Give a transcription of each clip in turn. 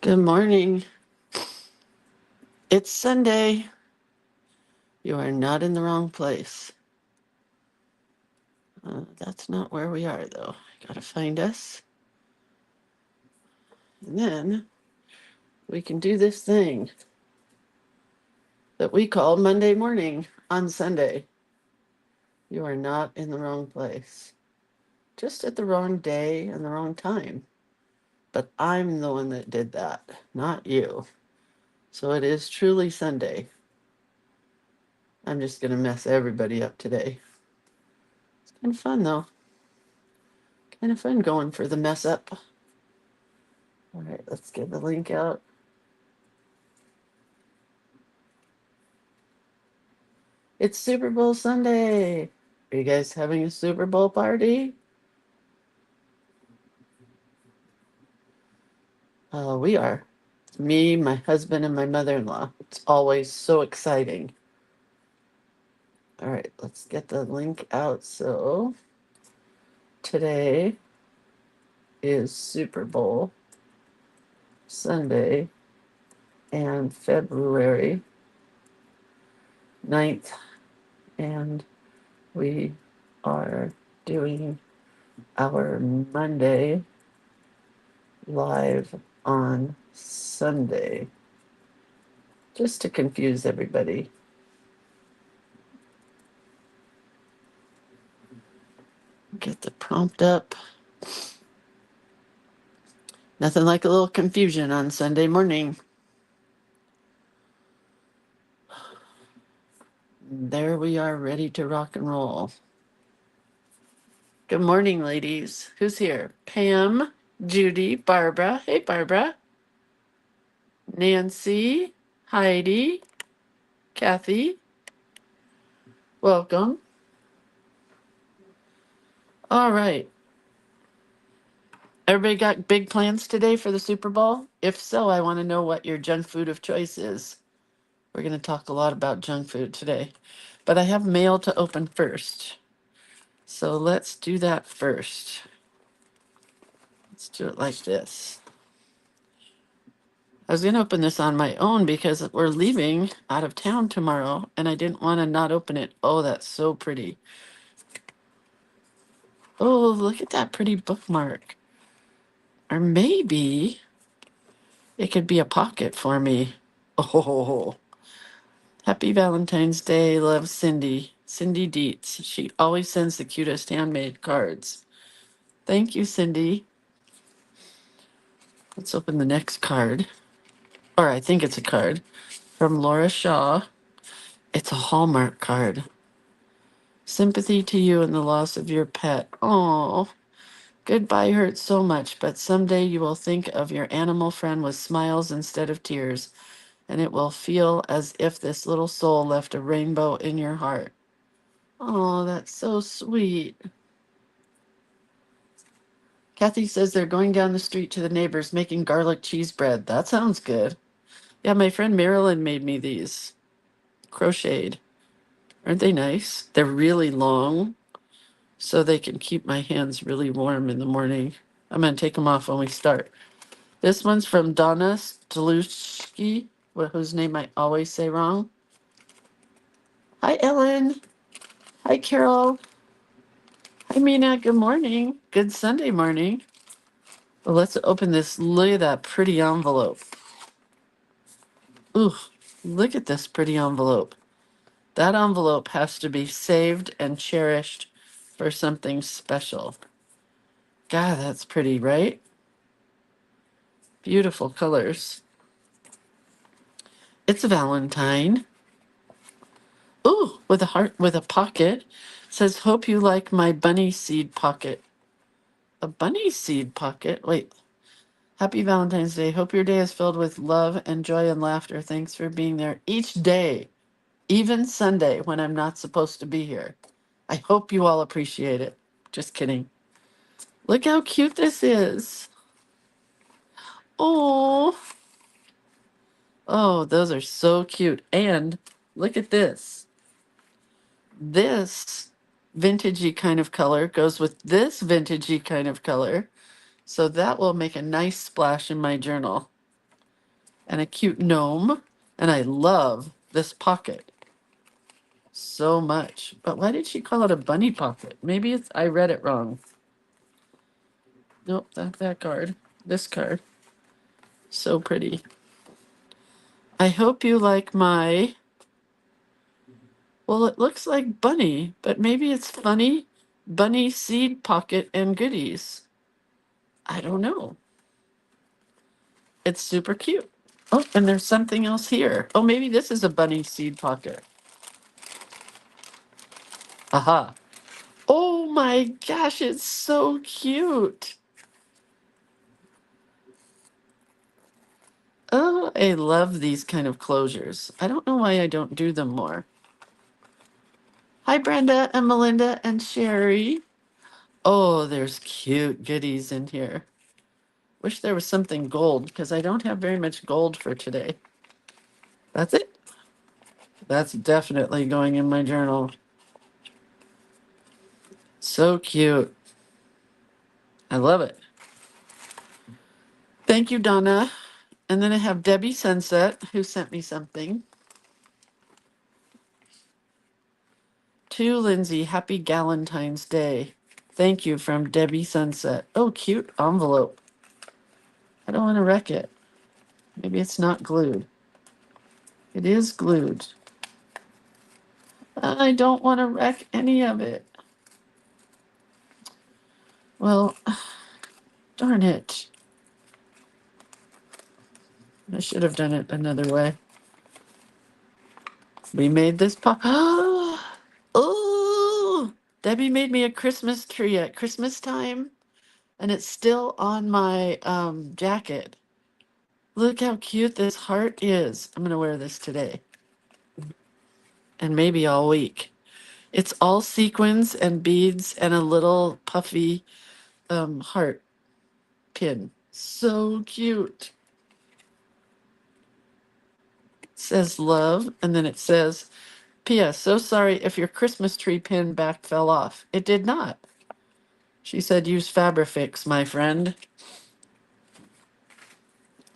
Good morning. It's Sunday. You are not in the wrong place. That's not where we are, though. Gotta find us. And then we can do this thing that we call Monday morning on Sunday. You are not in the wrong place. Just at the wrong day and the wrong time. But I'm the one that did that, not you. So it is truly Sunday. I'm just gonna mess everybody up today. It's kind of fun, though. Kind of fun going for the mess up. All right, let's get the link out. It's Super Bowl Sunday. Are you guys having a Super Bowl party? We are. Me, my husband, and my mother in law. It's always so exciting. All right, let's get the link out. So today is Super Bowl Sunday and February 9th, and we are doing our Monday live on Sunday, just to confuse everybody. Get the prompt up. Nothing like a little confusion on Sunday morning. There we are, ready to rock and roll. Good morning, ladies. Who's here? Pam, Judy, Barbara. Hey, Barbara. Nancy, Heidi, Kathy. Welcome. All right. Everybody got big plans today for the Super Bowl? If so, I want to know what your junk food of choice is. We're going to talk a lot about junk food today. But I have mail to open first. So let's do that first. Let's do it like this. I was going to open this on my own because we're leaving out of town tomorrow and I didn't want to not open it. Oh, that's so pretty. Oh, look at that pretty bookmark. Or maybe it could be a pocket for me. Oh, happy Valentine's Day. Love, Cindy. Cindy Dietz. She always sends the cutest handmade cards. Thank you, Cindy. Let's open the next card. Or I think it's a card from Laura Shaw. It's a Hallmark card. Sympathy to you in the loss of your pet. Oh, goodbye hurts so much, but someday you will think of your animal friend with smiles instead of tears, and it will feel as if this little soul left a rainbow in your heart. Oh, that's so sweet. Kathy says they're going down the street to the neighbors making garlic cheese bread. That sounds good. Yeah, my friend Marilyn made me these. Crocheted. Aren't they nice? They're really long, so they can keep my hands really warm in the morning. I'm going to take them off when we start. This one's from Donna Stolushki, whose name I always say wrong. Hi, Ellen. Hi, Carol. Hi, Mina. Good morning. Good Sunday morning. Well, let's open this. Look at that pretty envelope. Ooh, look at this pretty envelope. That envelope has to be saved and cherished for something special. God, that's pretty, right? Beautiful colors. It's a Valentine. Ooh, with a heart, with a pocket. Says, hope you like my bunny seed pocket. A bunny seed pocket? Wait. Happy Valentine's Day. Hope your day is filled with love and joy and laughter. Thanks for being there each day, even Sunday when I'm not supposed to be here. I hope you all appreciate it. Just kidding. Look how cute this is. Oh, oh, those are so cute. And look at this. This vintagey kind of color goes with this vintagey kind of color. So that will make a nice splash in my journal. and a cute gnome. And I love this pocket so much. But why did she call it a bunny pocket? Maybe it's I read it wrong. Nope, not that card. This card. So pretty. I hope you like my, well, it looks like bunny, but maybe it's funny. Bunny seed pocket and goodies. I don't know. It's super cute. Oh, and there's something else here. Oh, maybe this is a bunny seed pocket. Aha. Oh my gosh, it's so cute. Oh, I love these kind of closures. I don't know why I don't do them more. Hi, Brenda and Melinda and Sherry. Oh, there's cute goodies in here. Wish there was something gold because I don't have very much gold for today. That's it. That's definitely going in my journal. So cute. I love it. Thank you, Donna. And then I have Debbie Sunset who sent me something. To Lindsay, happy Galentine's Day. Thank you from Debbie Sunset. Oh, cute envelope. I don't want to wreck it. Maybe it's not glued. It is glued. I don't want to wreck any of it. Well, darn it. I should have done it another way. We made this pop. Oh, Debbie made me a Christmas tree at Christmas time, and it's still on my jacket. Look how cute this heart is. I'm going to wear this today and maybe all week. It's all sequins and beads and a little puffy heart pin. So cute. It says love, and then it says, P.S. So sorry if your Christmas tree pin back fell off. It did not. She said, use Fabrifix, my friend.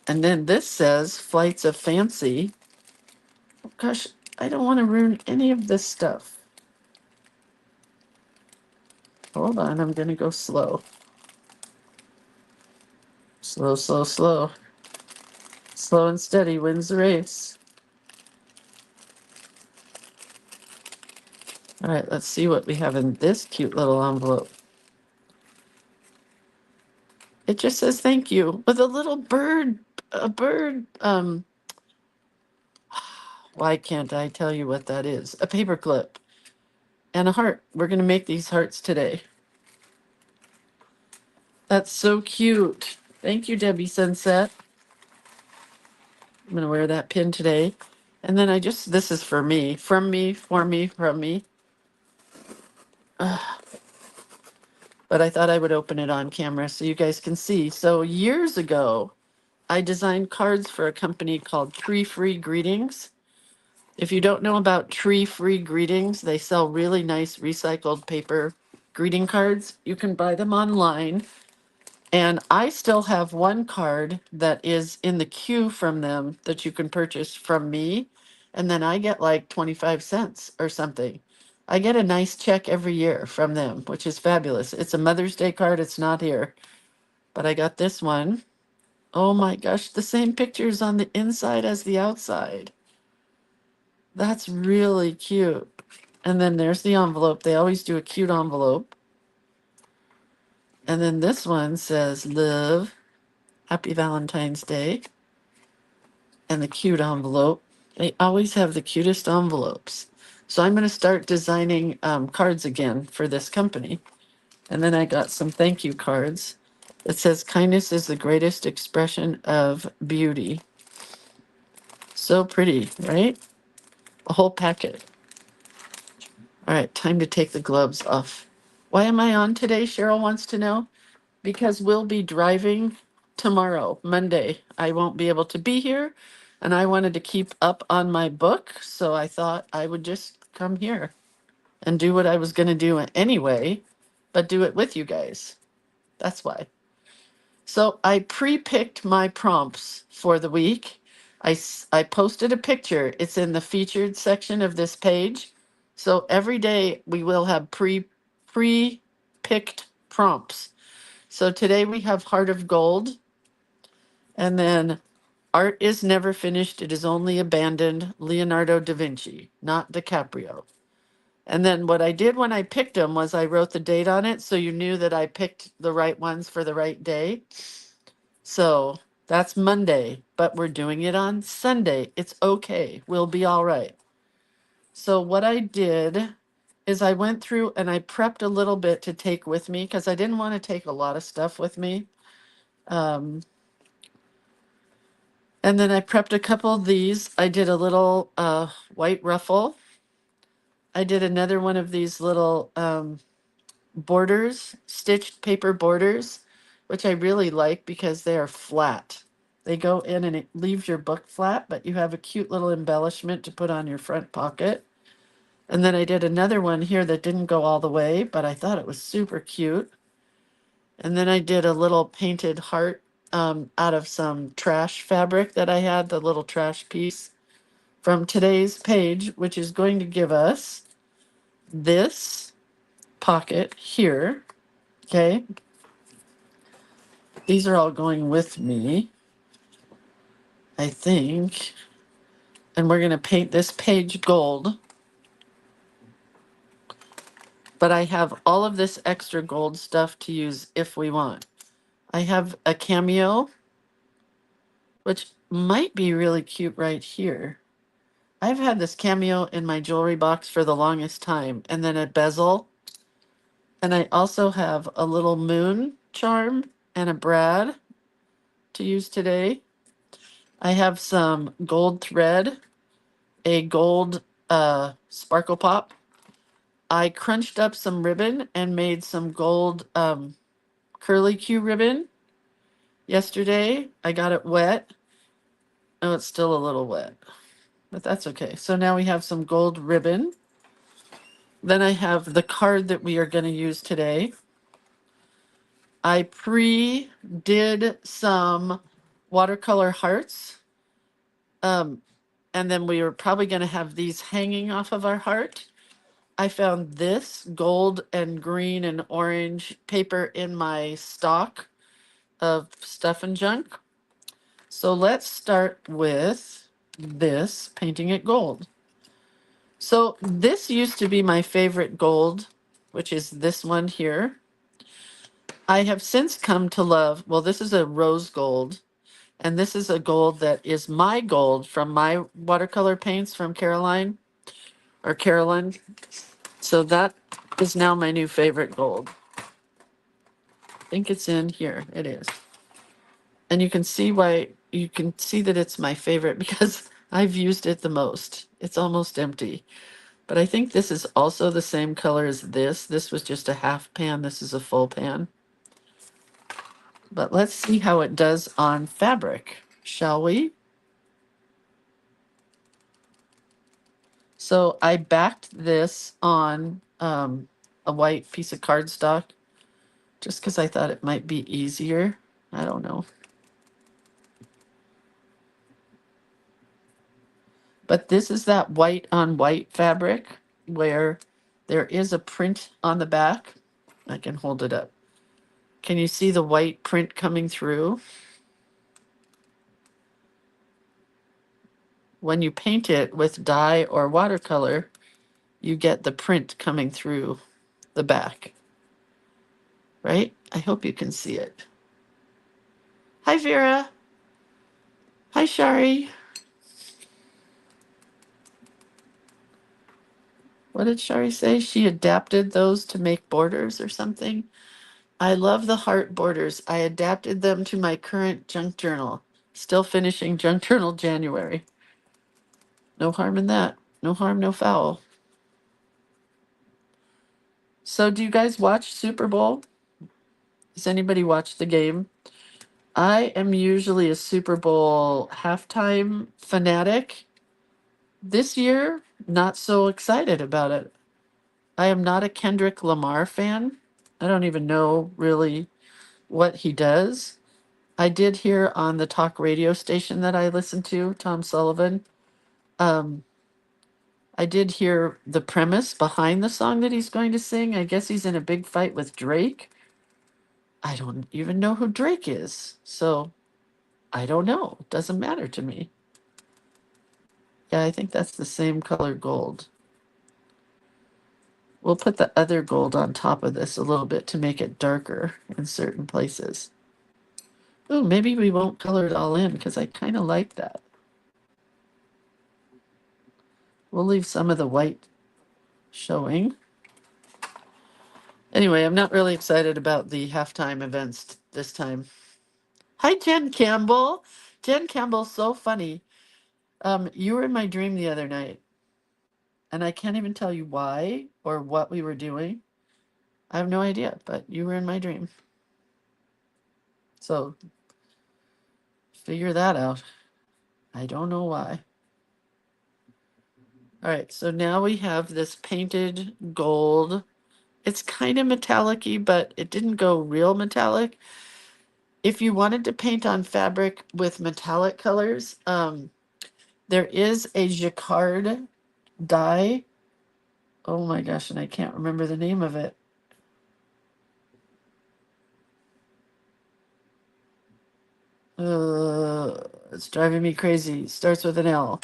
And then this says, Flights of Fancy. Oh, gosh, I don't want to ruin any of this stuff. Hold on, I'm going to go slow. Slow, slow, slow. Slow and steady wins the race. All right, let's see what we have in this cute little envelope. It just says thank you with a little bird, a bird. Why can't I tell you what that is? A paper clip and a heart. We're going to make these hearts today. That's so cute. Thank you, Debbie Sunset. I'm going to wear that pin today. And then this is for me, from me, for me, from me. But I thought I would open it on camera so you guys can see. So years ago, I designed cards for a company called Tree Free Greetings. If you don't know about Tree Free Greetings, they sell really nice recycled paper greeting cards. You can buy them online. And I still have one card that is in the queue from them that you can purchase from me. And then I get like 25 cents or something. I get a nice check every year from them, which is fabulous. It's a Mother's Day card. It's not here, but I got this one. Oh my gosh, the same pictures on the inside as the outside. That's really cute. And then there's the envelope. They always do a cute envelope. And then this one says, Live, Happy Valentine's Day. And the cute envelope. They always have the cutest envelopes. So I'm going to start designing cards again for this company. And then I got some thank you cards. It says, kindness is the greatest expression of beauty. So pretty, right? A whole packet. All right, time to take the gloves off. Why am I on today? Cheryl wants to know. Because we'll be driving tomorrow, Monday. I won't be able to be here, and I wanted to keep up on my book, so I thought I would just come here and do what I was going to do anyway, but do it with you guys. That's why. So I pre-picked my prompts for the week. I posted a picture. It's in the featured section of this page. So every day we will have pre-picked prompts. So today we have Heart of Gold, and then Art is never finished, it is only abandoned, Leonardo da Vinci, not DiCaprio. And then what I did when I picked them was I wrote the date on it so you knew that I picked the right ones for the right day. So that's Monday, but we're doing it on Sunday. It's okay. We'll be all right. So what I did is I went through and I prepped a little bit to take with me because I didn't want to take a lot of stuff with me. Um, and then I prepped a couple of these. I did a little white ruffle. I did another one of these little borders, stitched paper borders, which I really like because they are flat. They go in and it leaves your book flat, but you have a cute little embellishment to put on your front pocket. And then I did another one here that didn't go all the way, but I thought it was super cute. And then I did a little painted heart out of some trash fabric that I had, the little trash piece from today's page, which is going to give us this pocket here. Okay. These are all going with me, I think. And we're going to paint this page gold. But I have all of this extra gold stuff to use if we want. I have a cameo, which might be really cute right here. I've had this cameo in my jewelry box for the longest time, and then a bezel. And I also have a little moon charm and a brad to use today. I have some gold thread, a gold sparkle pop. I crunched up some ribbon and made some gold curly Q ribbon yesterday. I got it wet. Oh, it's still a little wet, but that's okay. So now we have some gold ribbon. Then I have the card that we are going to use today. I pre-did some watercolor hearts. And then we are probably going to have these hanging off of our heart. I found this gold and green and orange paper in my stock of stuff and junk. So let's start with this, painting it gold. So this used to be my favorite gold, which is this one here. I have since come to love, well, this is a rose gold, and this is a gold that is my gold from my watercolor paints from Caroline or Carolyn. So that is now my new favorite gold. I think it's in here. It is. And you can see why, you can see that it's my favorite because I've used it the most. It's almost empty. But I think this is also the same color as this. This was just a half pan. This is a full pan. But let's see how it does on fabric, shall we? So I backed this on a white piece of cardstock just because I thought it might be easier. I don't know. But this is that white on white fabric where there is a print on the back. I can hold it up. Can you see the white print coming through? When you paint it with dye or watercolor, you get the print coming through the back. Right? I hope you can see it. Hi, Vera. Hi, Shari. What did Shari say? She adapted those to make borders or something? I love the heart borders. I adapted them to my current junk journal. Still finishing junk journal January. No harm in that. No harm, no foul. So do you guys watch Super Bowl? Does anybody watch the game? I am usually a Super Bowl halftime fanatic. This year, not so excited about it. I am not a Kendrick Lamar fan. I don't even know really what he does. I did hear on the talk radio station that I listened to, Tom Sullivan, um, I did hear the premise behind the song that he's going to sing. I guess he's in a big fight with Drake. I don't even know who Drake is. So I don't know. It doesn't matter to me. Yeah, I think that's the same color gold. We'll put the other gold on top of this a little bit to make it darker in certain places. Oh, maybe we won't color it all in because I kind of like that. We'll leave some of the white showing. Anyway, I'm not really excited about the halftime events this time. Hi, Jen Campbell. Jen Campbell's so funny. You were in my dream the other night, and I can't even tell you why or what we were doing. I have no idea, but you were in my dream. So figure that out. I don't know why. All right, so now we have this painted gold. It's kind of metallic-y, but it didn't go real metallic. If you wanted to paint on fabric with metallic colors, there is a jacquard dye. Oh my gosh, and I can't remember the name of it. It's driving me crazy. Starts with an L.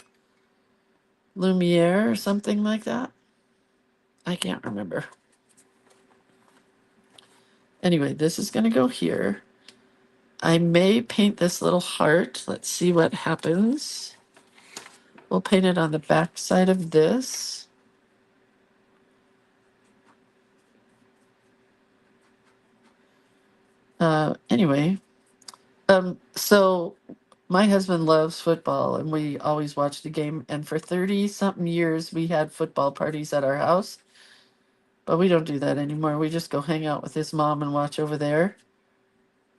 Lumiere or something like that. I can't remember. Anyway, this is going to go here. I may paint this little heart. Let's see what happens. We'll paint it on the back side of this. Anyway, so my husband loves football and we always watch the game. And for 30 something years, we had football parties at our house. But we don't do that anymore. We just go hang out with his mom and watch over there.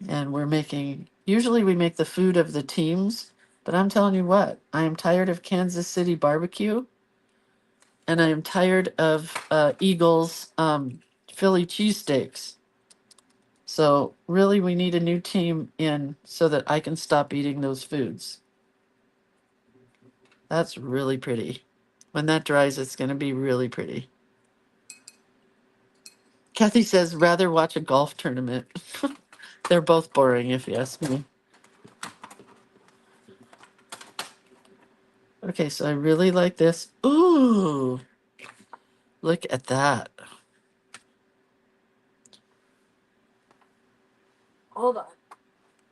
And usually we make the food of the teams. But I'm telling you what, I am tired of Kansas City barbecue. And I am tired of Eagles Philly cheesesteaks. So really, we need a new team in so that I can stop eating those foods. That's really pretty. When that dries, it's going to be really pretty. Kathy says, rather watch a golf tournament. They're both boring, if you ask me. Okay, so I really like this. Ooh, look at that. Hold on.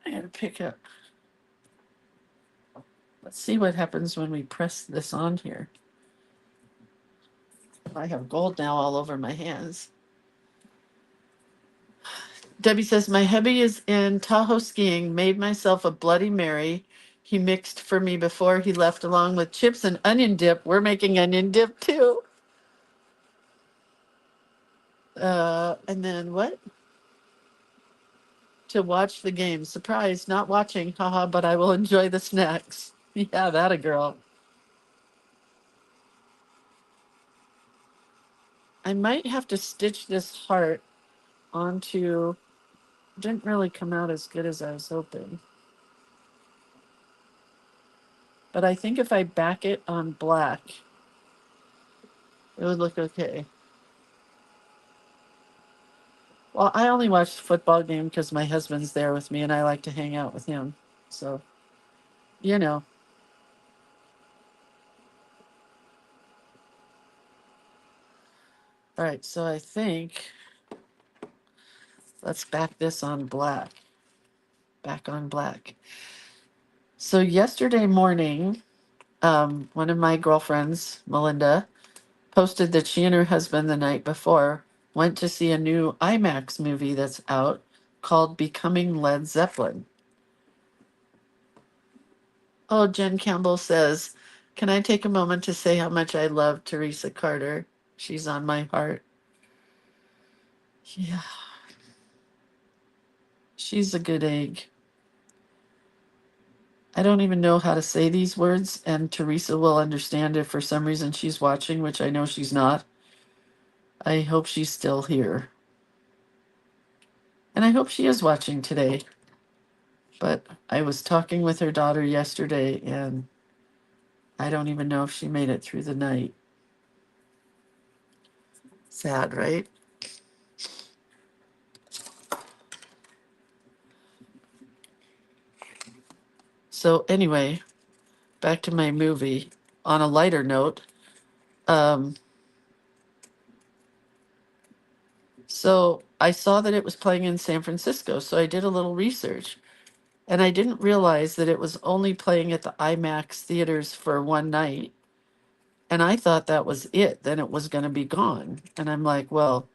I gotta pick up. Let's see what happens when we press this on here. I have gold now all over my hands. Debbie says, my hubby is in Tahoe skiing, made myself a Bloody Mary. He mixed for me before he left along with chips and onion dip. We're making onion dip too. And then what? To watch the game. Surprise, not watching, haha, but I will enjoy the snacks. Yeah, that a girl. I might have to stitch this heart onto, didn't really come out as good as I was hoping. But I think if I back it on black, it would look okay. Well, I only watch the football game because my husband's there with me and I like to hang out with him. So, you know. All right, so I think let's back this on black. Back on black. So yesterday morning, one of my girlfriends, Melinda, posted that she and her husband the night before went to see a new IMAX movie that's out called Becoming Led Zeppelin. Oh, Jen Campbell says, can I take a moment to say how much I love Teresa Carter? She's on my heart. Yeah. She's a good egg. I don't even know how to say these words, and Teresa will understand if for some reason she's watching, which I know she's not. I hope she's still here. And I hope she is watching today. But I was talking with her daughter yesterday, and I don't even know if she made it through the night. Sad, right? So anyway, back to my movie. On a lighter note, um, so I saw that it was playing in San Francisco, so I did a little research, and I didn't realize that it was only playing at the IMAX theaters for one night. And I thought that was it. Then it was going to be gone. And I'm like, well,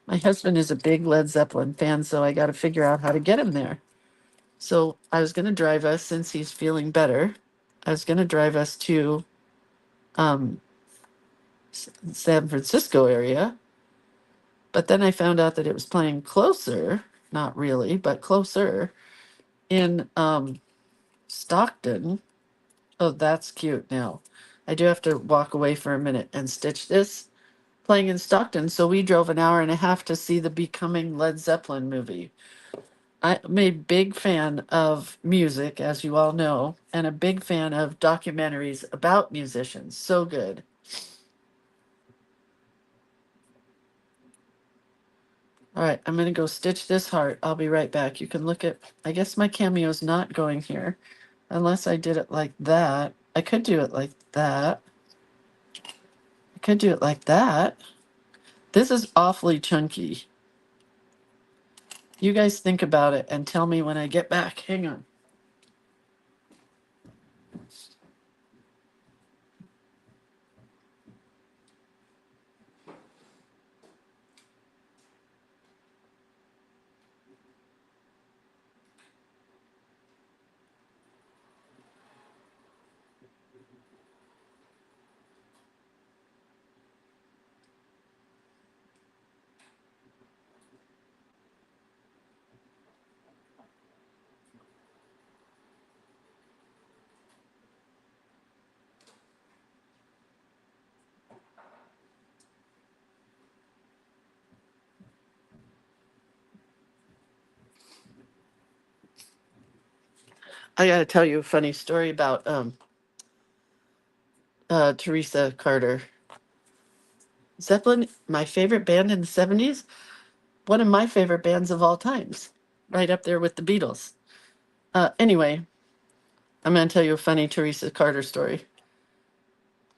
my husband is a big Led Zeppelin fan, so I got to figure out how to get him there. So I was going to drive us, since he's feeling better, I was going to drive us to um, San Francisco area. But then I found out that it was playing closer, not really, but closer in Stockton. Oh, that's cute now. I do have to walk away for a minute and stitch this. Playing in Stockton, so we drove an hour and a half to see the Becoming Led Zeppelin movie. I'm a big fan of music, as you all know, and a big fan of documentaries about musicians. So good. All right, I'm gonna go stitch this heart. I'll be right back. You can look at, I guess my cameo's not going here, unless I did it like that. I could do it like that. I could do it like that. This is awfully chunky. You guys think about it and tell me when I get back. Hang on. I gotta tell you a funny story about Teresa Carter. Zeppelin, my favorite band in the 70s, one of my favorite bands of all times, right up there with the Beatles. Anyway, I'm gonna tell you a funny Teresa Carter story.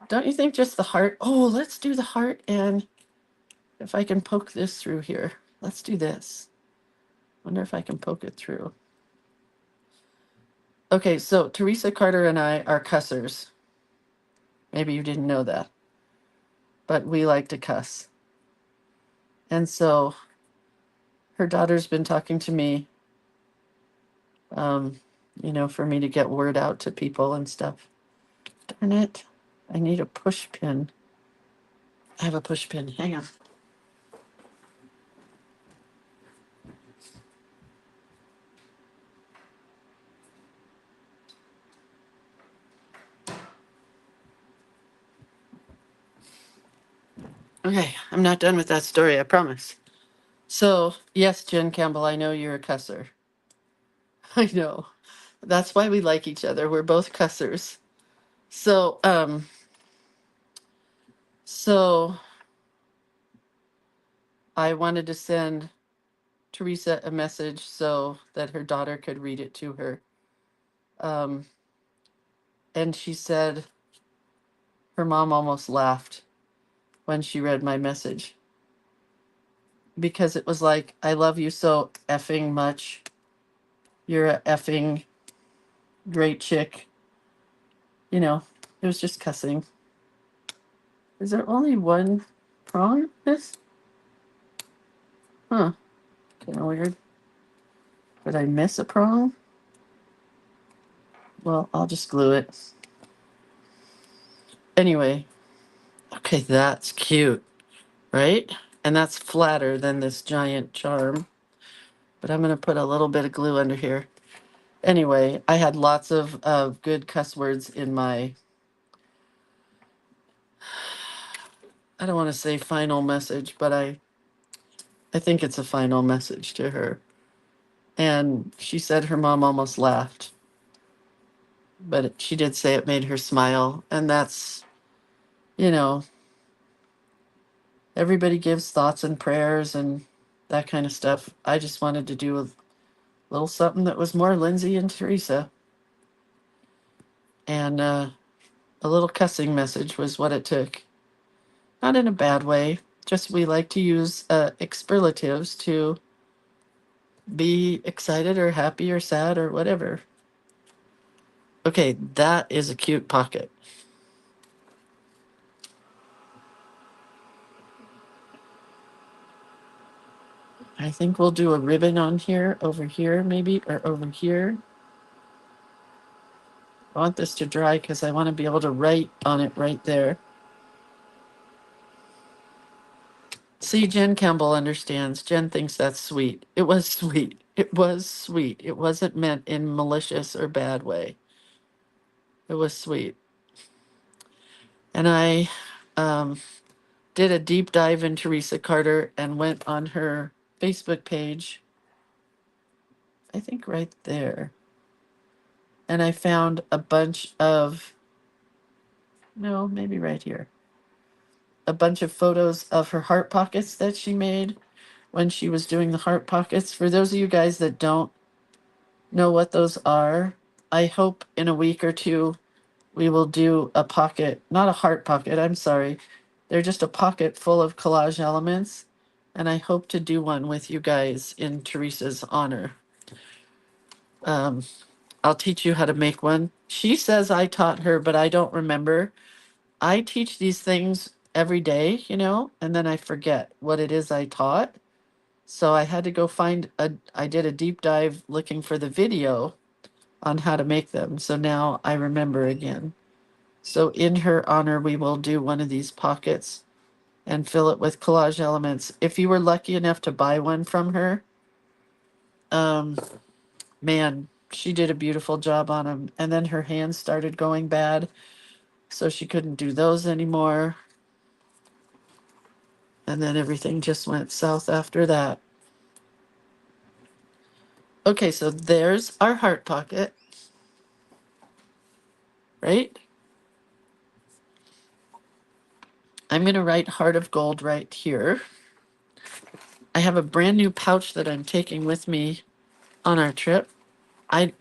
Don't you think just the heart? Oh, let's do the heart, and if I can poke this through here. Let's do this. Wonder if I can poke it through. Okay, so Teresa Carter and I are cussers. Maybe you didn't know that, but we like to cuss. And so her daughter's been talking to me, um, for me to get word out to people and stuff. Darn it. I need a push pin. I have a push pin. Hang on. Okay, I'm not done with that story, I promise. So, yes, Jen Campbell, I know you're a cusser. I know. That's why we like each other. We're both cussers. So, so I wanted to send Teresa a message so that her daughter could read it to her. Um, and she said her mom almost laughed when she read my message because it was like, I love you so effing much. You're a effing great chick. It was just cussing. Is there only one prong? This? Huh. Kind of weird. Did I miss a prong? Well, I'll just glue it. Anyway, okay, that's cute, right? And that's flatter than this giant charm. But I'm going to put a little bit of glue under here. Anyway, I had lots of good cuss words in my, I don't want to say final message, but I think it's a final message to her. And she said her mom almost laughed, but she did say it made her smile. And that's, you know, everybody gives thoughts and prayers and that kind of stuff. I just wanted to do a little something that was more Lindsay and Teresa. And a little cussing message was what it took. Not in a bad way, just we like to use expletives to be excited or happy or sad or whatever. Okay, that is a cute pocket. I think we'll do a ribbon on here, over here maybe, or over here. I want this to dry because I want to be able to write on it right there. See, Jen Campbell understands. Jen thinks that's sweet. It was sweet. It was sweet. It wasn't meant in malicious or bad way. It was sweet. And I did a deep dive in Teresa Carter and went on her Facebook page, I think right there. And I found a bunch of, no, maybe right here, a bunch of photos of her heart pockets that she made when she was doing the heart pockets. For those of you guys that don't know what those are, I hope in a week or two we will do a pocket, not a heart pocket, I'm sorry. They're just a pocket full of collage elements. And I hope to do one with you guys in Teresa's honor. I'll teach you how to make one. She says I taught her, but I don't remember. I teach these things every day, you know, and then I forget what it is I taught. So I had to go I did a deep dive looking for the video on how to make them. So now I remember again. So in her honor, we will do one of these pockets and fill it with collage elements. If you were lucky enough to buy one from her, um, man, she did a beautiful job on them. And then her hands started going bad, so she couldn't do those anymore. And then everything just went south after that. Okay, so there's our heart pocket, right? I'm going to write heart of gold right here. I have a brand new pouch that I'm taking with me on our trip.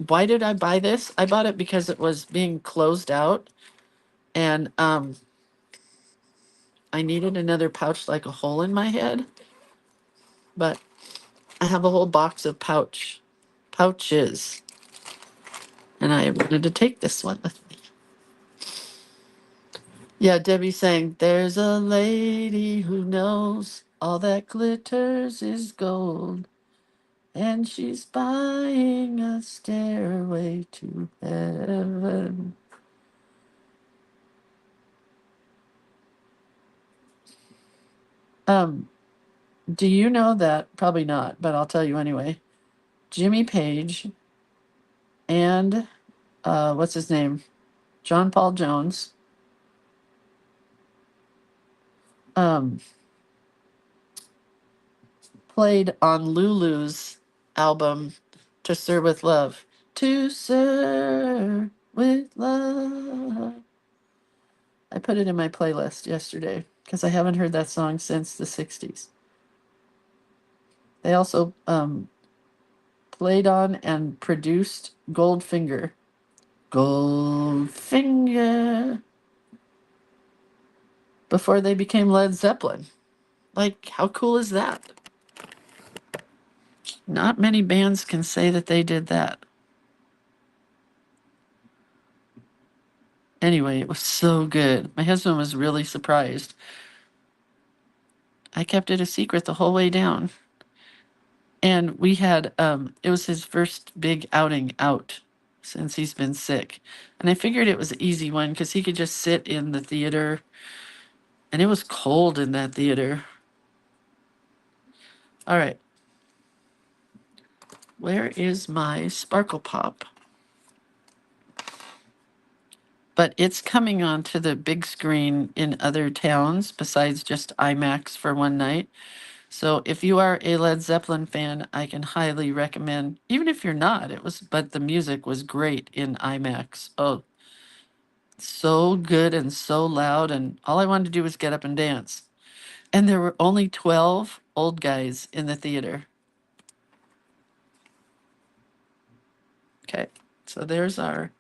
Why did I buy this? I bought it because it was being closed out, and I needed another pouch like a hole in my head. But I have a whole box of pouches, and I wanted to take this one with me. Yeah, Debbie's saying there's a lady who knows all that glitters is gold, and she's buying a stairway to heaven. Do you know that? Probably not, but I'll tell you anyway. Jimmy Page and what's his name? John Paul Jones. Um, played on Lulu's album To Serve with Love. To serve with love. I put it in my playlist yesterday because I haven't heard that song since the 60s. They also played on and produced Goldfinger. Goldfinger. Before they became Led Zeppelin. Like, how cool is that? Not many bands can say that they did that. Anyway, it was so good. My husband was really surprised. I kept it a secret the whole way down. And we had, it was his first big outing out since he's been sick. And I figured it was an easy one because he could just sit in the theater. And it was cold in that theater. All right. Where is my Sparkle Pop? But it's coming onto the big screen in other towns besides just IMAX for one night. So if you are a Led Zeppelin fan, I can highly recommend, even if you're not, but the music was great in IMAX. Oh, so good and so loud. And all I wanted to do was get up and dance. And there were only 12 old guys in the theater. Okay. So there's our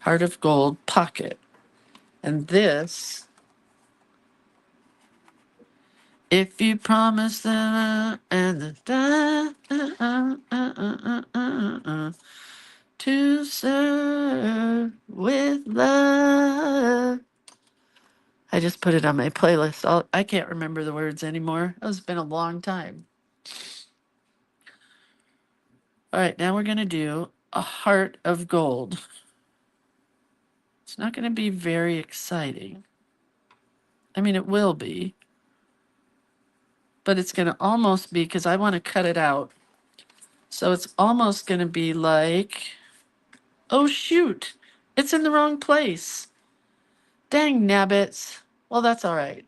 Heart of Gold pocket. And this, if you promise that and the to serve with love. I just put it on my playlist. I can't remember the words anymore. It's been a long time. All right, now we're going to do a heart of gold. It's not going to be very exciting. I mean, it will be. But it's going to almost be, because I want to cut it out. So it's almost going to be like, oh, shoot. It's in the wrong place. Dang nabbits. Well, that's all right.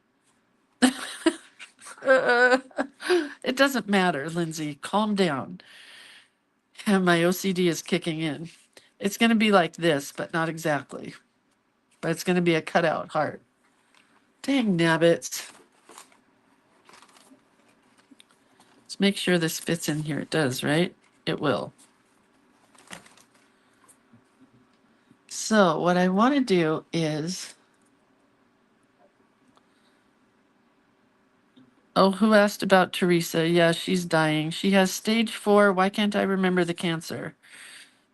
It doesn't matter, Lindsay. Calm down. And my OCD is kicking in. It's going to be like this, but not exactly. But it's going to be a cutout heart. Dang nabbits. Let's make sure this fits in here. It does, right? It will. So what I want to do is... Oh, who asked about Teresa? Yeah, she's dying. She has stage 4. Why can't I remember the cancer?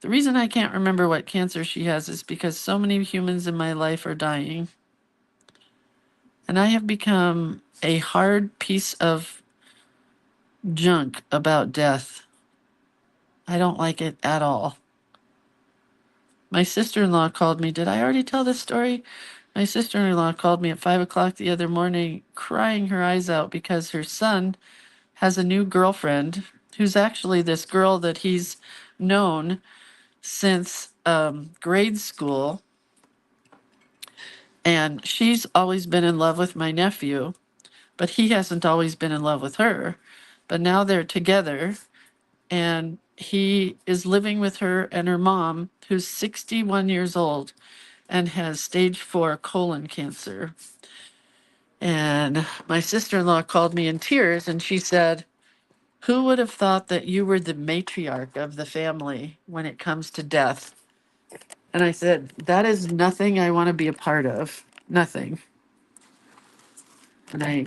The reason I can't remember what cancer she has is because so many humans in my life are dying. And I have become a hard piece of junk about death. I don't like it at all. My sister-in-law called me. Did I already tell this story? My sister-in-law called me at 5 o'clock the other morning, crying her eyes out because her son has a new girlfriend who's actually this girl that he's known since grade school. And she's always been in love with my nephew, but he hasn't always been in love with her. But now they're together, and he is living with her and her mom, who's 61 years old and has stage 4 colon cancer. And my sister-in-law called me in tears, and she said, who would have thought that you were the matriarch of the family when it comes to death? And I said, that is nothing I want to be a part of. Nothing. And I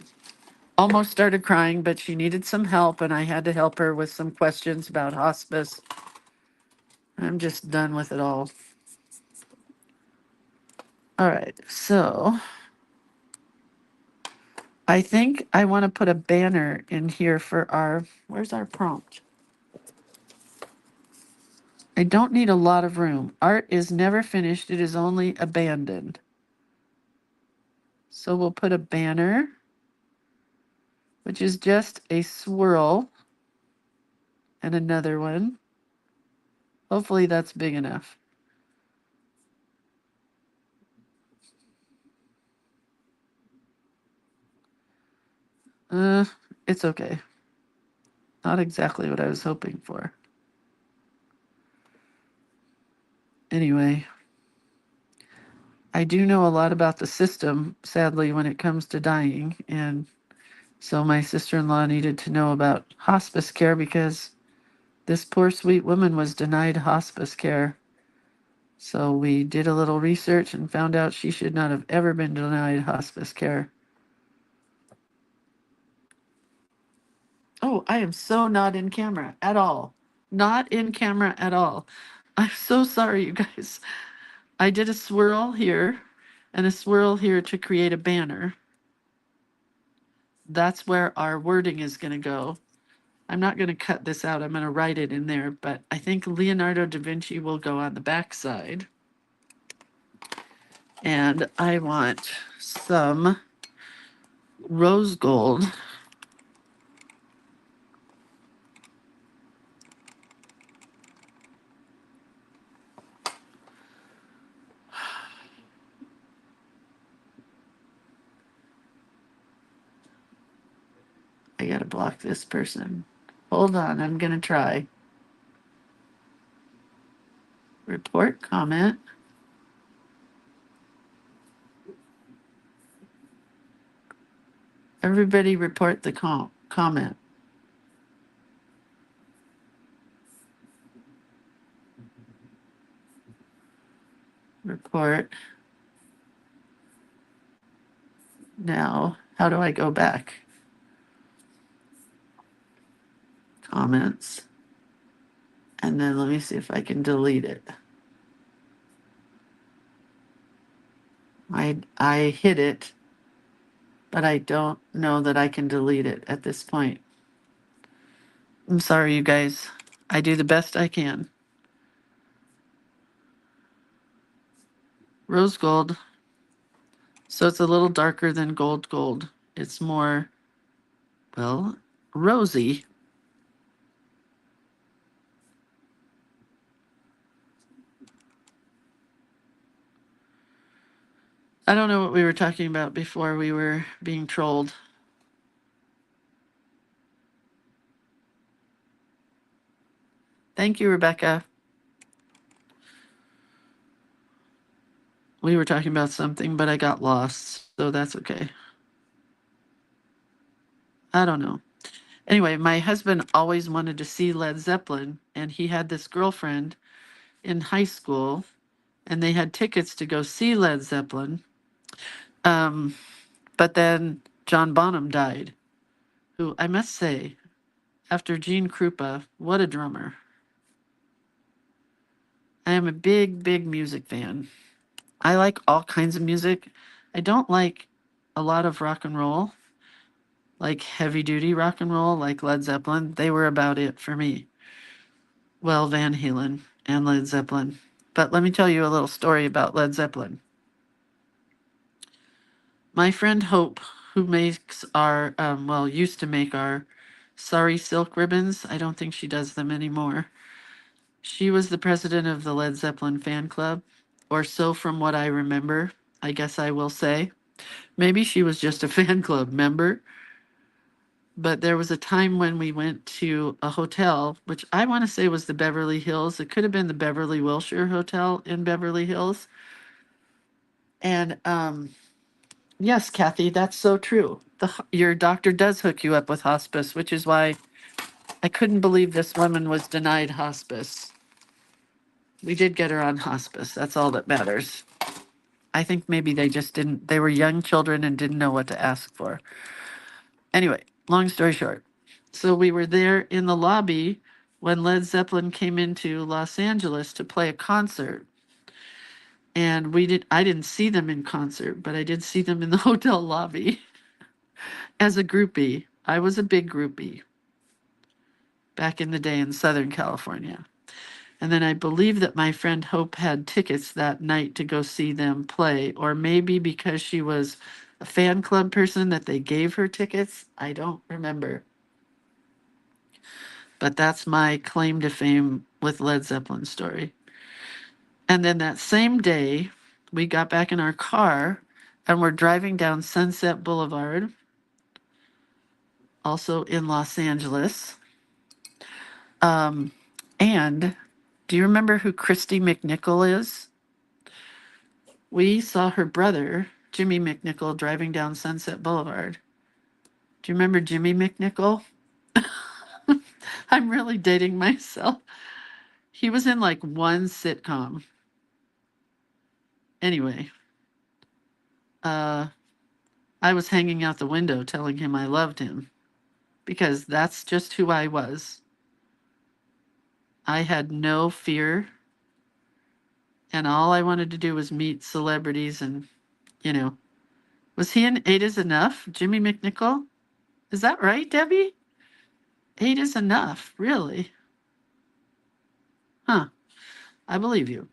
almost started crying, but she needed some help, and I had to help her with some questions about hospice. I'm just done with it all. All right, so I think I want to put a banner in here for where's our prompt? I don't need a lot of room. Art is never finished, it is only abandoned. So we'll put a banner, which is just a swirl and another one. Hopefully that's big enough. It's okay. Not exactly what I was hoping for. Anyway, I do know a lot about the system, sadly, when it comes to dying. And so my sister-in-law needed to know about hospice care because this poor sweet woman was denied hospice care. So we did a little research and found out she should not have ever been denied hospice care. Oh, I am so not in camera at all. Not in camera at all. I'm so sorry, you guys. I did a swirl here and a swirl here to create a banner. That's where our wording is going to go. I'm not going to cut this out. I'm going to write it in there, but I think Leonardo da Vinci will go on the back side. And I want some rose gold. I gotta block this person. Hold on, I'm gonna try. Report comment. Everybody report the comment. Report. Now, how do I go back? Comments. And then let me see if I can delete it. I hit it, but I don't know that I can delete it at this point. I'm sorry, you guys. I do the best I can. Rose gold. So it's a little darker than gold gold. It's more, well, rosy. I don't know what we were talking about before we were being trolled. Thank you, Rebecca. We were talking about something, but I got lost, so that's okay. I don't know. Anyway, my husband always wanted to see Led Zeppelin, and he had this girlfriend in high school, and they had tickets to go see Led Zeppelin. But then John Bonham died, who I must say, after Gene Krupa, what a drummer. I am a big, big music fan. I like all kinds of music. I don't like a lot of rock and roll, like heavy duty rock and roll, like Led Zeppelin. They were about it for me. Well, Van Halen and Led Zeppelin. But let me tell you a little story about Led Zeppelin. My friend Hope, who makes our, well, used to make our Sorry Silk ribbons, I don't think she does them anymore. She was the president of the Led Zeppelin fan club, or so from what I remember, I guess I will say. Maybe she was just a fan club member. But there was a time when we went to a hotel, which I want to say was the Beverly Hills. It could have been the Beverly Wilshire Hotel in Beverly Hills. And yes, Kathy, that's so true. Your doctor does hook you up with hospice, which is why I couldn't believe this woman was denied hospice. We did get her on hospice. That's all that matters. I think maybe they just didn't, they were young children and didn't know what to ask for. Anyway, long story short. So we were there in the lobby when Led Zeppelin came into Los Angeles to play a concert. And I didn't see them in concert, but I did see them in the hotel lobby as a groupie. I was a big groupie back in the day in Southern California. And then I believe that my friend Hope had tickets that night to go see them play, or maybe because she was a fan club person that they gave her tickets. I don't remember. But that's my claim to fame with Led Zeppelin story. And then that same day, we got back in our car and we're driving down Sunset Boulevard, also in Los Angeles. And do you remember who Christy McNichol is? We saw her brother, Jimmy McNichol, driving down Sunset Boulevard. Do you remember Jimmy McNichol? I'm really dating myself. He was in like one sitcom. Anyway, I was hanging out the window telling him I loved him because that's just who I was. I had no fear, and all I wanted to do was meet celebrities and, you know, was he in Eight is Enough? Jimmy McNichol? Is that right, Debbie? Eight is Enough, really? Huh, I believe you.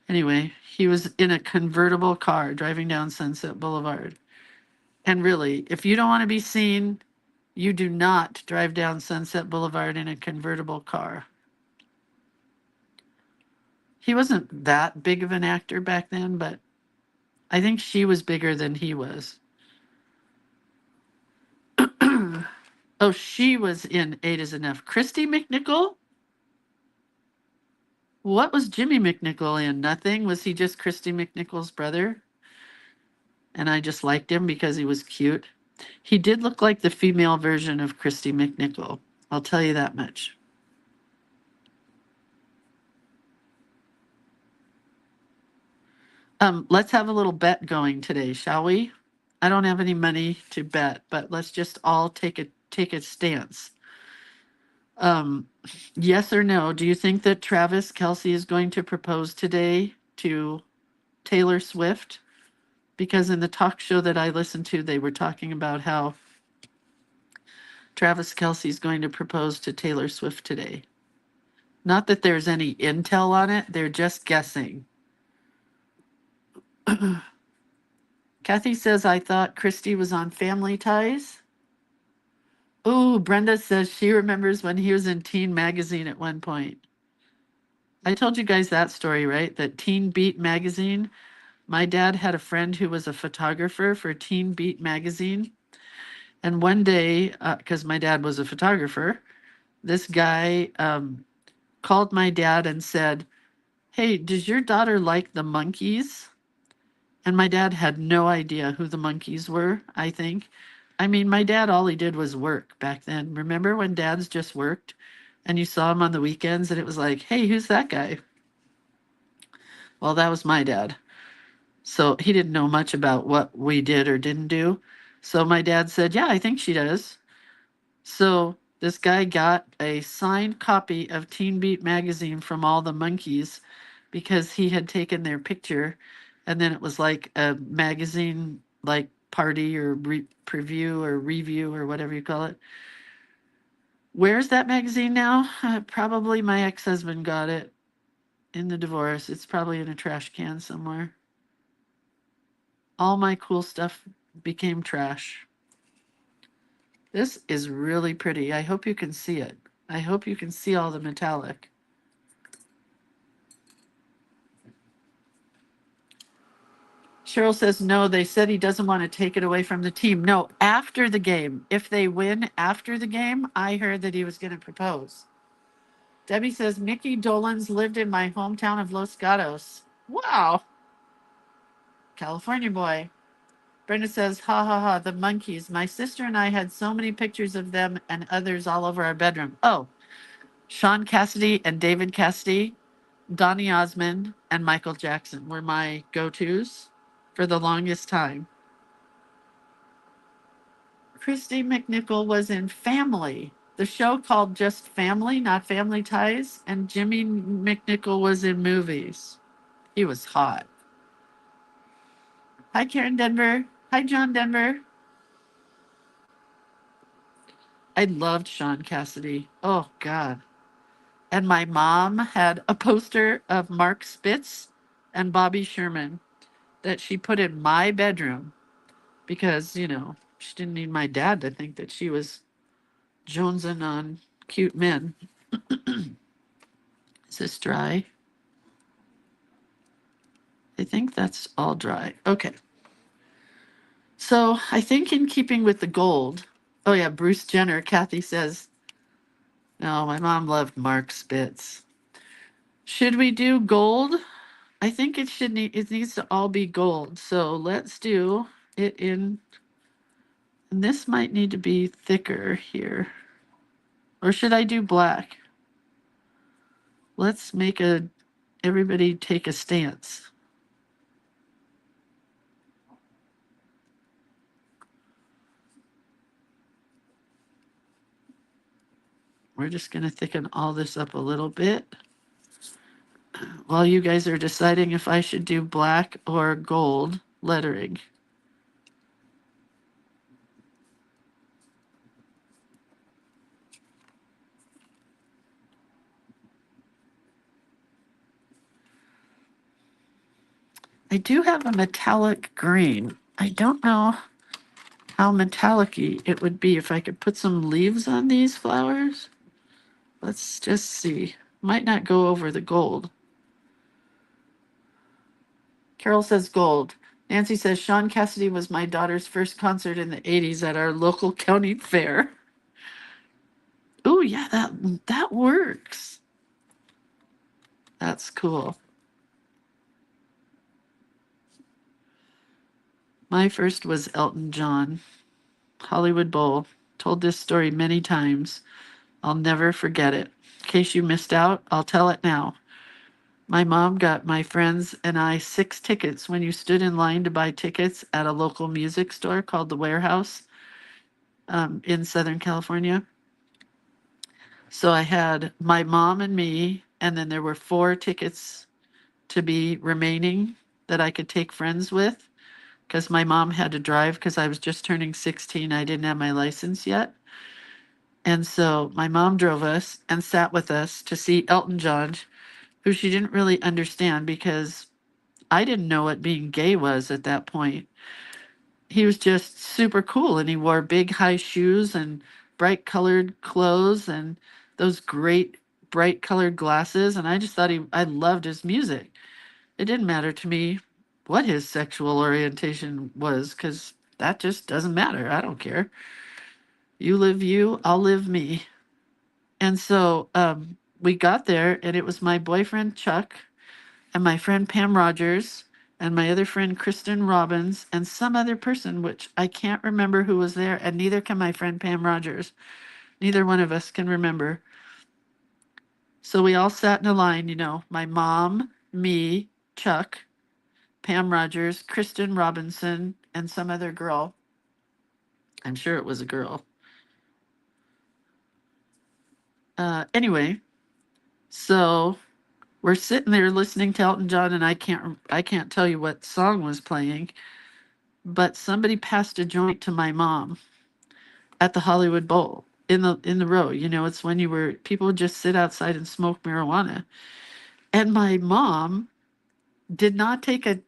Anyway, he was in a convertible car driving down Sunset Boulevard. And really, if you don't want to be seen, you do not drive down Sunset Boulevard in a convertible car. He wasn't that big of an actor back then, but I think she was bigger than he was. Oh, she was in Eight is Enough. Christy McNichol? What was Jimmy McNichol in? Nothing? Was he just Christy McNichol's brother? And I just liked him because he was cute. He did look like the female version of Christy McNichol. I'll tell you that much. Let's have a little bet going today, shall we? I don't have any money to bet, but let's just all take a stance. Um, yes or no? Do you think that Travis Kelce is going to propose today to Taylor Swift? Because in the talk show that I listened to, they were talking about how Travis Kelce is going to propose to Taylor Swift today. Not that there's any intel on it, they're just guessing. Kathy says, I thought Christy was on Family Ties. Ooh, Brenda says she remembers when he was in Teen Magazine at one point. I told you guys that story, right? That Teen Beat Magazine. My dad had a friend who was a photographer for Teen Beat Magazine. And one day, because my dad was a photographer, this guy called my dad and said, hey, does your daughter like the Monkees? And my dad had no idea who the Monkees were, I think. I mean, my dad, all he did was work back then. Remember when dads just worked and you saw him on the weekends and it was like, hey, who's that guy? Well, that was my dad. So he didn't know much about what we did or didn't do. So my dad said, yeah, I think she does. So this guy got a signed copy of Teen Beat magazine from all the Monkees because he had taken their picture, and then it was like a magazine like party or preview or review or whatever you call it. Where's that magazine now? Probably my ex-husband got it in the divorce. It's probably in a trash can somewhere. All my cool stuff became trash. This is really pretty. I hope you can see it. I hope you can see all the metallic. Cheryl says, no, they said he doesn't want to take it away from the team. No, after the game. If they win after the game, I heard that he was going to propose. Debbie says, Mickey Dolenz lived in my hometown of Los Gatos. Wow. California boy. Brenda says, ha ha ha, the Monkees. My sister and I had so many pictures of them and others all over our bedroom. Oh, Sean Cassidy and David Cassidy, Donny Osmond, and Michael Jackson were my go-tos for the longest time. Christy McNichol was in Family, the show called just Family, not Family Ties, and Jimmy McNichol was in Movies. He was hot. Hi, Karen Denver. Hi, John Denver. I loved Sean Cassidy. Oh, God. And my mom had a poster of Mark Spitz and Bobby Sherman that she put in my bedroom because, you know, she didn't need my dad to think that she was jonesing on cute men. Is this dry? I think that's all dry. Okay. So I think in keeping with the gold, oh yeah, Bruce Jenner, Kathy says, no, my mom loved Mark Spitz. Should we do gold? I think it needs to all be gold. So let's do it in, and this might need to be thicker here. Or should I do black? Let's make everybody take a stance. We're just going to thicken all this up a little bit while you guys are deciding if I should do black or gold lettering. I do have a metallic green. I don't know how metallic-y it would be if I could put some leaves on these flowers. Let's just see. Might not go over the gold. Carol says gold. Nancy says Sean Cassidy was my daughter's first concert in the 80s at our local county fair. Oh yeah, that works. That's cool. My first was Elton John, Hollywood Bowl. Told this story many times. I'll never forget it. In case you missed out, I'll tell it now. My mom got my friends and I 6 tickets when you stood in line to buy tickets at a local music store called The Warehouse in Southern California. So I had my mom and me, and then there were 4 tickets to be remaining that I could take friends with because my mom had to drive because I was just turning 16. I didn't have my license yet. And so my mom drove us and sat with us to see Elton John, who she didn't really understand because I didn't know what being gay was at that point. He was just super cool and he wore big high shoes and bright colored clothes and those great bright colored glasses. And I just thought I loved his music. It didn't matter to me what his sexual orientation was because that just doesn't matter. I don't care. You live you, I'll live me. And so we got there, and it was my boyfriend Chuck and my friend Pam Rogers and my other friend Kristen Robbins and some other person, which I can't remember who was there, and neither can my friend Pam Rogers. Neither one of us can remember. So we all sat in a line, my mom, me, Chuck, Pam Rogers, Kristen Robinson, and some other girl. I'm sure it was a girl. Anyway, so we're sitting there listening to Elton John, and I can't tell you what song was playing, but somebody passed a joint to my mom at the Hollywood Bowl in the row. It's when people would just sit outside and smoke marijuana. And my mom did not take a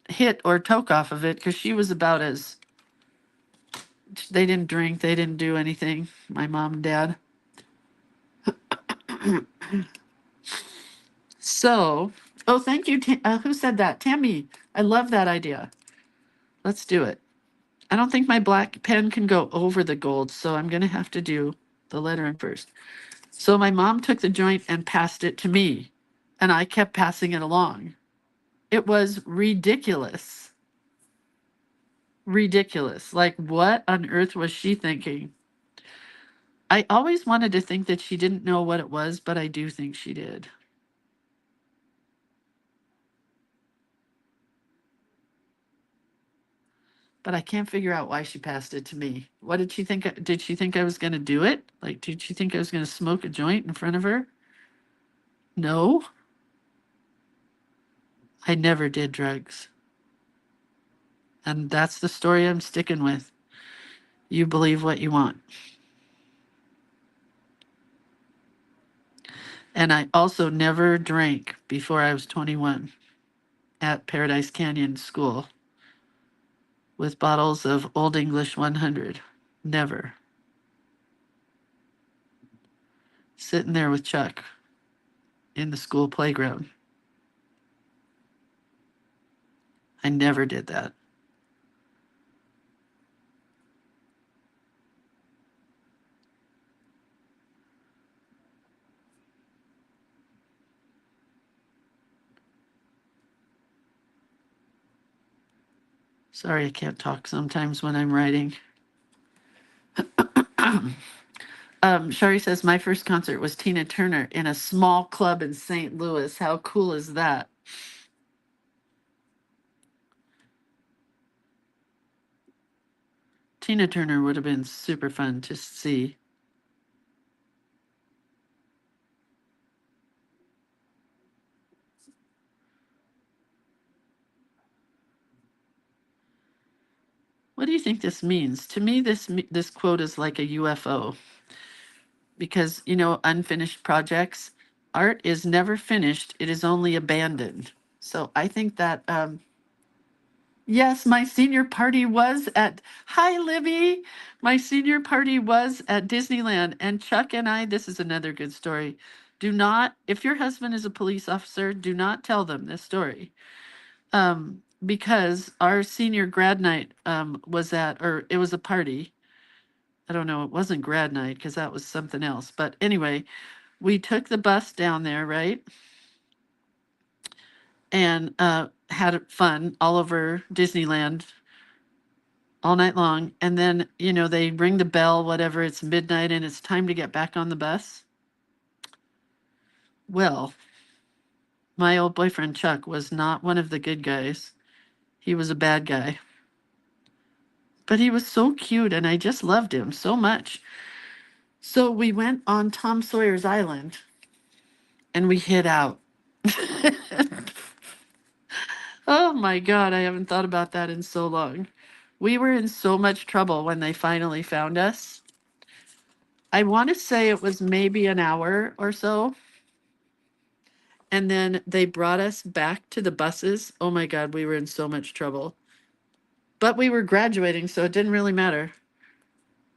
hit or toke off of it because she was about as they didn't drink, they didn't do anything. My mom and dad. So, oh, thank you. Who said that? Tammy. I love that idea. Let's do it. I don't think my black pen can go over the gold, so I'm going to have to do the lettering first. So my mom took the joint and passed it to me, and I kept passing it along. It was ridiculous. Ridiculous. Like, what on earth was she thinking? I always wanted to think that she didn't know what it was, but I do think she did. But I can't figure out why she passed it to me. What did she think? Did she think I was going to do it? Like, did she think I was going to smoke a joint in front of her? No, I never did drugs. And that's the story I'm sticking with. You believe what you want. And I also never drank before I was 21 at Paradise Canyon School with bottles of Old English 100. Never. Sitting there with Chuck in the school playground. I never did that. Sorry, I can't talk sometimes when I'm writing. Shari says, my first concert was Tina Turner in a small club in St. Louis. How cool is that? Tina Turner would have been super fun to see. What do you think this means? To me, this quote is like a UFO because, unfinished projects, art is never finished. It is only abandoned. So I think that, yes, my senior party was hi, Libby. My senior party was at Disneyland, and Chuck and I, this is another good story. Do not, if your husband is a police officer, do not tell them this story. Because our senior grad night it was a party, I don't know, it wasn't grad night because that was something else. But anyway, we took the bus down there, right? And had fun all over Disneyland all night long. And then, they ring the bell, whatever, it's midnight and it's time to get back on the bus. Well, my old boyfriend Chuck was not one of the good guys. He was a bad guy. But he was so cute and I just loved him so much. So we went on Tom Sawyer's Island and we hid out. Oh my God, I haven't thought about that in so long. We were in so much trouble when they finally found us. I want to say it was maybe an hour or so. And then they brought us back to the buses. Oh my God, we were in so much trouble. But we were graduating, so it didn't really matter.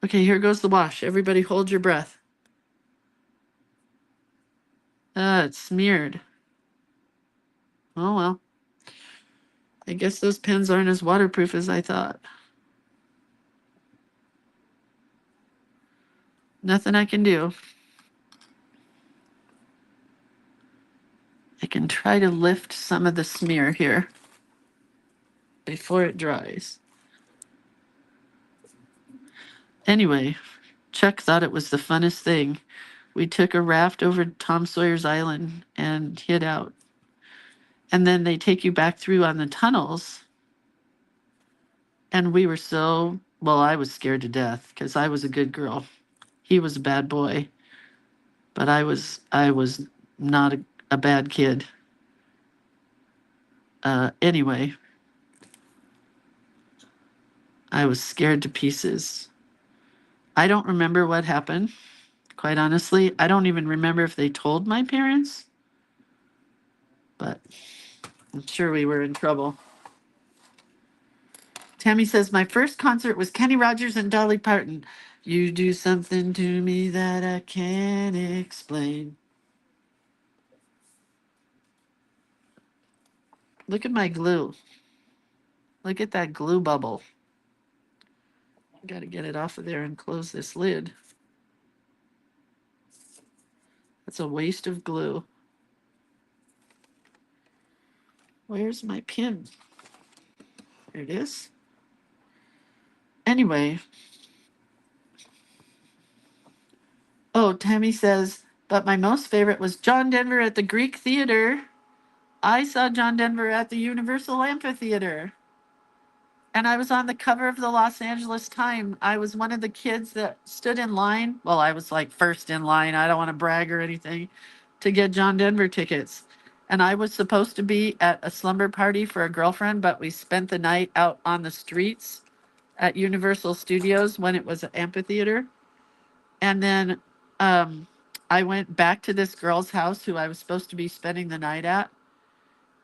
Okay, here goes the wash. Everybody hold your breath. It's smeared. Oh well. I guess those pens aren't as waterproof as I thought. Nothing I can do. I can try to lift some of the smear here before it dries. Anyway, Chuck thought it was the funnest thing. We took a raft over Tom Sawyer's Island and hid out. And then they take you back through on the tunnels. And we were well, I was scared to death because I was a good girl. He was a bad boy, but I was not a bad kid. Anyway, I was scared to pieces. I don't remember what happened, quite honestly. I don't even remember if they told my parents, but I'm sure we were in trouble. Tammy says, my first concert was Kenny Rogers and Dolly Parton. You do something to me that I can't explain. Look at my glue. Look at that glue bubble. Got to get it off of there and close this lid. That's a waste of glue. Where's my pin? There it is. Anyway. Oh, Tammy says, but my most favorite was John Denver at the Greek Theater. I saw John Denver at the Universal Amphitheater. And I was on the cover of the Los Angeles Times. I was one of the kids that stood in line. Well, I was like first in line. I don't want to brag or anything, to get John Denver tickets. And I was supposed to be at a slumber party for a girlfriend, but we spent the night out on the streets at Universal Studios when it was an amphitheater. And then I went back to this girl's house who I was supposed to be spending the night at.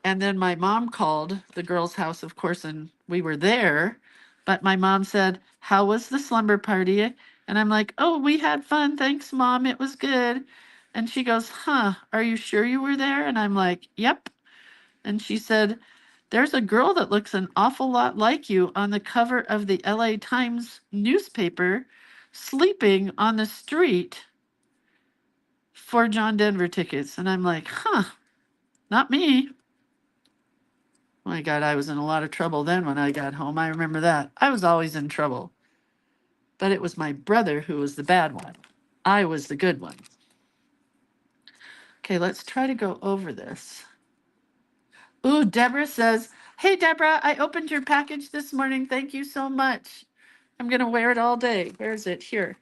And then my mom called the girl's house, of course, and we were there. But my mom said, how was the slumber party? And I'm like, oh, we had fun. Thanks, Mom. It was good. And she goes, are you sure you were there? And I'm like, yep. And she said, there's a girl that looks an awful lot like you on the cover of the LA Times newspaper sleeping on the street for John Denver tickets. And I'm like, not me. Oh my God, I was in a lot of trouble then when I got home. I remember that. I was always in trouble. But it was my brother who was the bad one. I was the good one. Okay, let's try to go over this. Ooh, Deborah says, hey, Deborah, I opened your package this morning. Thank you so much. I'm going to wear it all day. Where is it? Here.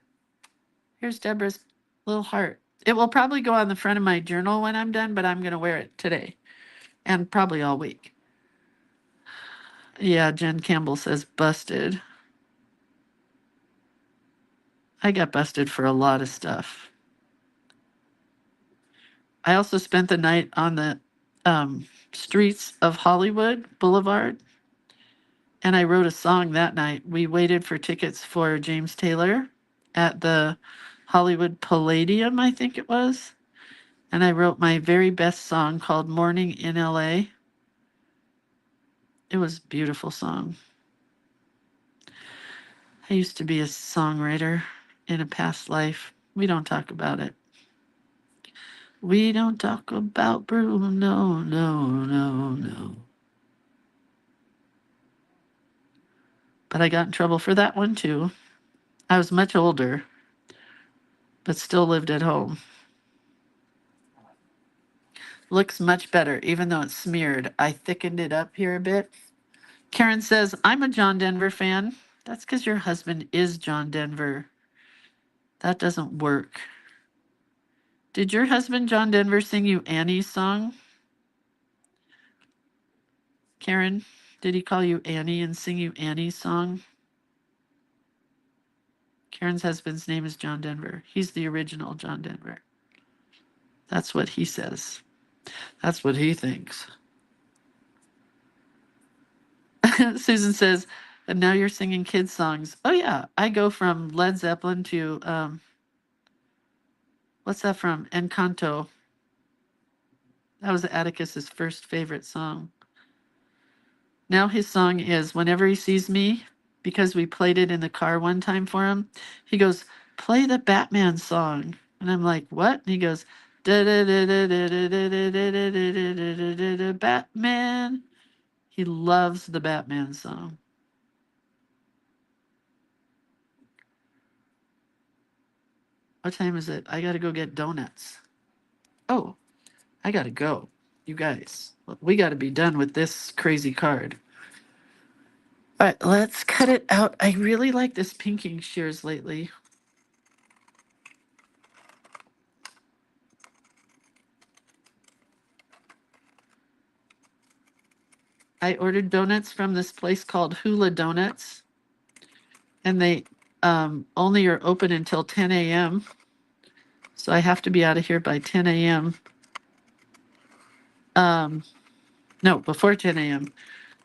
Here's Deborah's little heart. It will probably go on the front of my journal when I'm done, but I'm going to wear it today and probably all week. Yeah, Jen Campbell says busted. I got busted for a lot of stuff. I also spent the night on the streets of Hollywood Boulevard, and I wrote a song that night. We waited for tickets for James Taylor at the Hollywood Palladium, I think it was, and I wrote my very best song called Morning in LA. It was a beautiful song. I used to be a songwriter in a past life. We don't talk about it. We don't talk about Bruno, no, no. But I got in trouble for that one too. I was much older, but still lived at home. Looks much better, even though it's smeared. I thickened it up here a bit. Karen says, I'm a John Denver fan. That's because your husband is John Denver. That doesn't work. Did your husband, John Denver, sing you Annie's song? Karen, did he call you Annie and sing you Annie's song? Karen's husband's name is John Denver. He's the original John Denver. That's what he says. That's what he thinks. Susan says, and now you're singing kids' songs. Oh, yeah. I go from Led Zeppelin to, what's that from? Encanto. That was Atticus's first favorite song. Now his song is Whenever He Sees Me, because we played it in the car one time for him. He goes, play the Batman song. And I'm like, what? And he goes, Batman. He loves the Batman song. What time is it? I got to go get donuts. Oh, I got to go. You guys, we got to be done with this crazy card. All right, let's cut it out. I really like this pinking shears lately. I ordered donuts from this place called Hula Donuts, and they only are open until 10 a.m. So I have to be out of here by 10 a.m. No, before 10 a.m.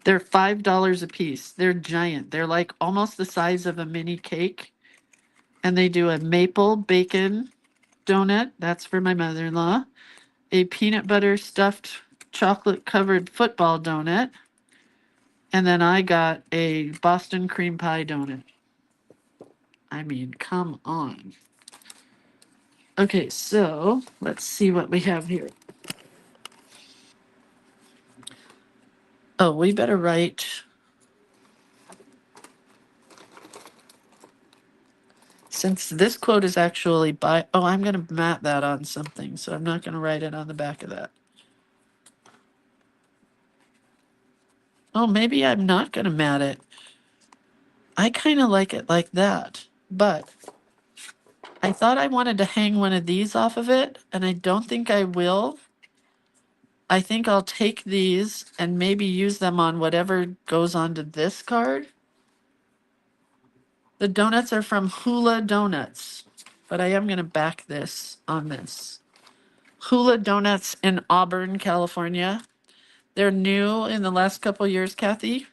They're $5 a piece. They're giant. They're like almost the size of a mini cake. And they do a maple bacon donut. That's for my mother-in-law. A peanut butter stuffed chocolate covered football donut. And then I got a Boston cream pie donut. I mean, come on. Okay, so let's see what we have here. Oh, we better write. Since this quote is actually by, oh, I'm going to mat that on something, so I'm not going to write it on the back of that. Oh, maybe I'm not going to mat it. I kind of like it like that, but I thought I wanted to hang one of these off of it, and I don't think I will. I think I'll take these and maybe use them on whatever goes onto this card. The donuts are from Hula Donuts, but I am going to back this on this. Hula Donuts in Auburn, California. They're new in the last couple years, Kathy.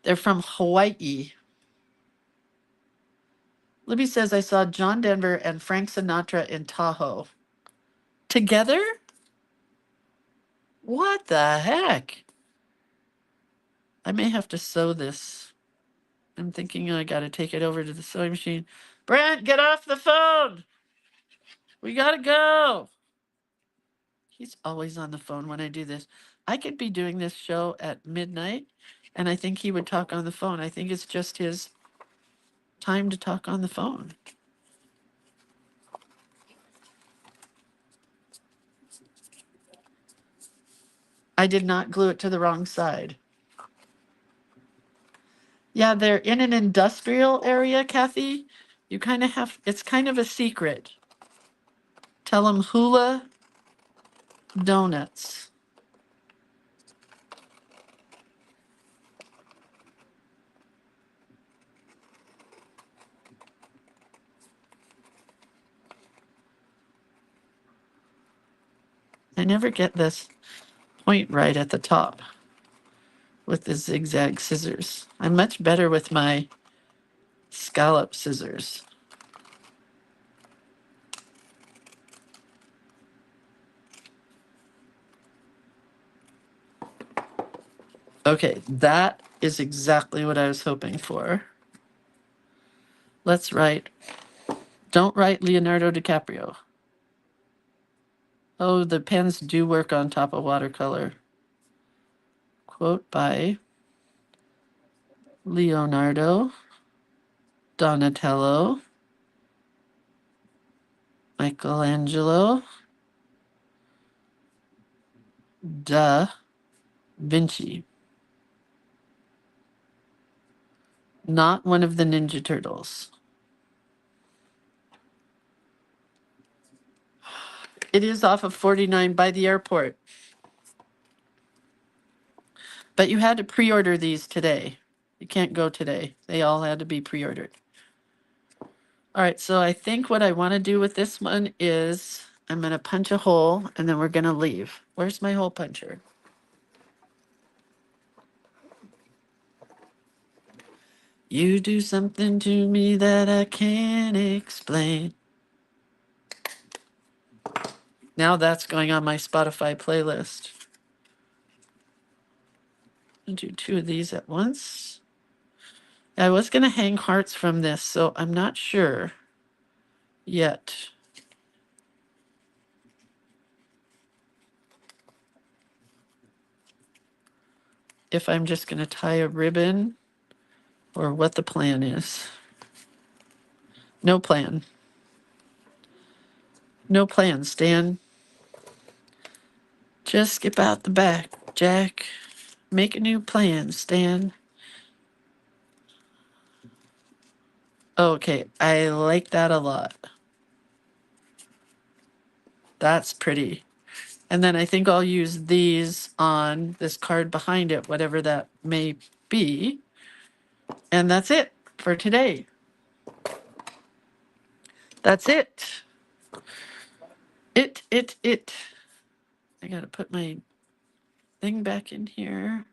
They're from Hawaii. Libby says, I saw John Denver and Frank Sinatra in Tahoe. Together? What the heck? I may have to sew this. I'm thinking I got to take it over to the sewing machine. Brent, get off the phone. We got to go. He's always on the phone when I do this. I could be doing this show at midnight, and I think he would talk on the phone. I think it's just his time to talk on the phone. I did not glue it to the wrong side. Yeah, they're in an industrial area, Kathy. You kind of have, it's kind of a secret. Tell them Hula Donuts. I never get this point right at the top with the zigzag scissors. I'm much better with my scallop scissors. Okay, that is exactly what I was hoping for. Let's write. Don't write Leonardo DiCaprio. Oh, the pens do work on top of watercolor. Quote by Leonardo, Donatello, Michelangelo, Da Vinci. Not one of the Ninja Turtles. It is off of 49 by the airport. But you had to pre-order these today. You can't go today. They all had to be pre-ordered. All right, so I think what I want to do with this one is I'm going to punch a hole and then we're going to leave. Where's my hole puncher? You do something to me that I can't explain. Now that's going on my Spotify playlist. I'll do 2 of these at once. I was going to hang hearts from this, so I'm not sure yet. If I'm just going to tie a ribbon or what the plan is. No plan. No plan, Stan. Just skip out the back, Jack. Make a new plan, Stan. Okay, I like that a lot. That's pretty. And then I think I'll use these on this card behind it, whatever that may be. And that's it for today. That's it. It. I gotta put my thing back in here.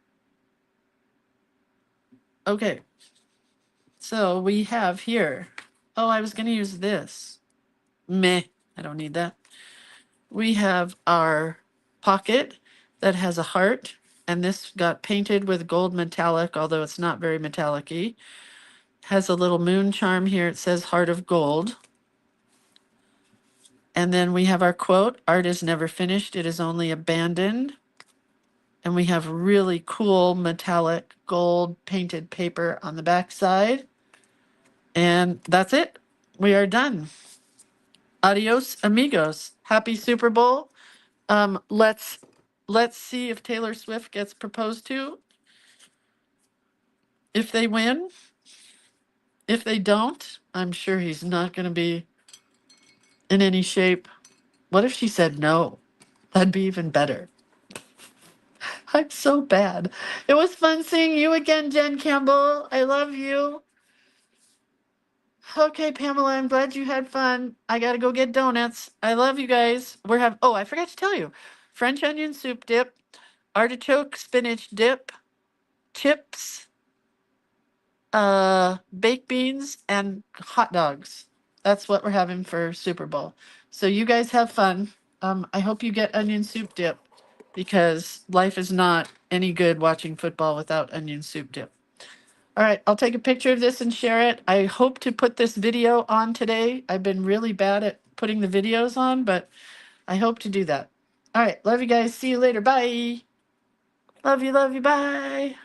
Okay. So we have here. Oh, I was gonna use this. Meh, I don't need that. We have our pocket that has a heart, and this got painted with gold metallic, although it's not very metallic-y. Has a little moon charm here. It says heart of gold. And then we have our quote, art is never finished, it is only abandoned. And we have really cool metallic gold painted paper on the back side. And that's it. We are done. Adios, amigos. Happy Super Bowl. Let's see if Taylor Swift gets proposed to. If they win, if they don't, I'm sure he's not going to be in any shape. What if she said no? That'd be even better. I'm so bad. It was fun seeing you again, Jen Campbell. I love you. Okay, Pamela, I'm glad you had fun. I gotta go get donuts. I love you guys. Oh, I forgot to tell you. French onion soup dip, artichoke spinach dip, chips, baked beans, and hot dogs. That's what we're having for Super Bowl. So you guys have fun. I hope you get onion soup dip because life is not any good watching football without onion soup dip. All right, I'll take a picture of this and share it. I hope to put this video on today. I've been really bad at putting the videos on, but I hope to do that. All right, love you guys. See you later. Bye. Love you, bye.